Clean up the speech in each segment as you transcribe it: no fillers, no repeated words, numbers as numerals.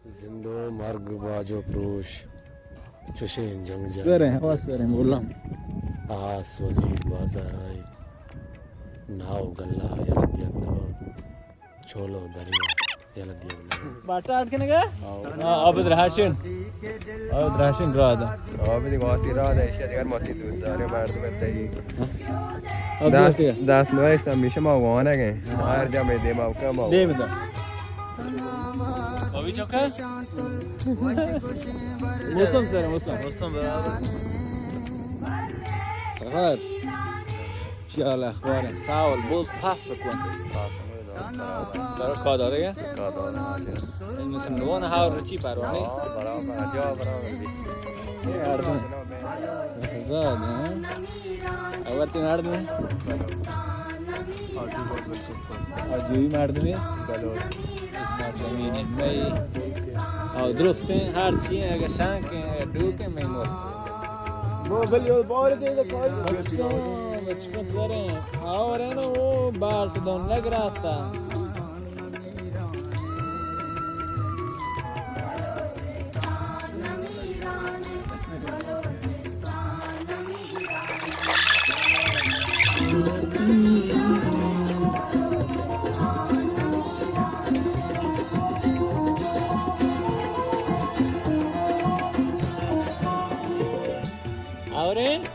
जिंदो मर्ग बाजो प्रोश चुशें जंग सर हैं वो सर हैं बोल रहा हूँ आस वजीर बाजार आए नाव गल्ला यलदियक नवा चोलो दरिया यलदियक नवा बाटा आठ के नगा अब राशन Rada abi di wasi rada işe diğer mati dostları merdim ettiği अब दोस्त है dast no işte mişe ma wana ge her jam de ma ka ma दे बता अभी चौका मौसम सर मौसम बराबर سفر شو الأخبار ساول بول باست كنت ترى كاداره يا مثل نوان هاور رچی پروانه beraber ja beraber أردن زاد ها أولتين أردن أجوي مردمي إسحاق زمینی می أو درسته هر چی اگه شانک دوکه میمور bu biliyor bağır şeyde koy बचपन करे और है ना वो बाट दोन लग रास्ता और हैं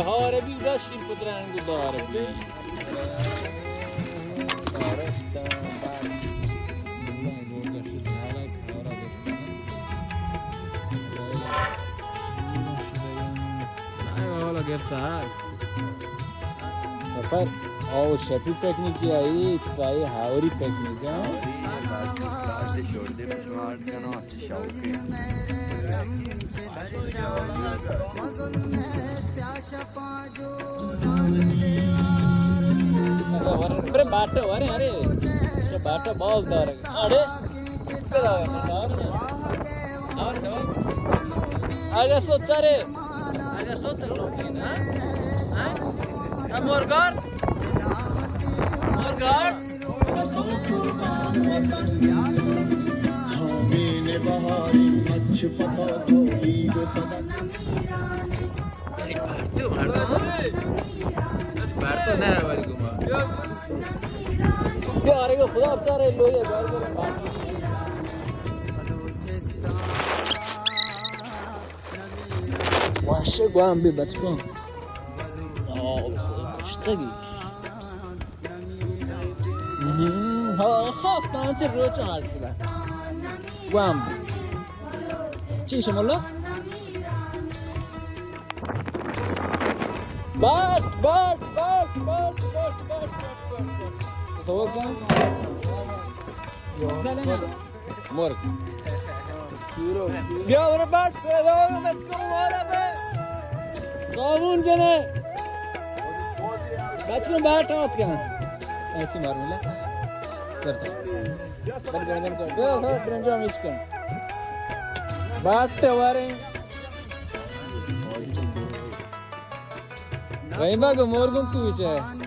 Haure bi dashim potrangu dare bi. Arashta bar. Billahi borda shit halak hora Ay wala gerta haks. Safar او شپی پکنیک یا ای چطایی هاوری پکنیک ها bazı şordu smart kana şauki अरे बाटो अरे अरे ये बाटो बहुत दर अरे किधर और आगे सोच रे आगे सोच हां हां मोरगार हमें बहारी मच पता कोई को सदा भारत ना हमारी गुमा ये अरे को खुदा अवतार है लो ये बार करे वाशे गुआम भी बचको اشتغي ها خاف تانچه رو چهار کلا guam چی شمالا بات تصور كان مرق بیا برو بات بس کو مالا به قانون جنه بچکن بات آت کن ऐसे मारूंगा सर सर गंजन कर दे सर ब्रंजा मिक्स कर बाट वारे रहीबा को मोरगुम की विच है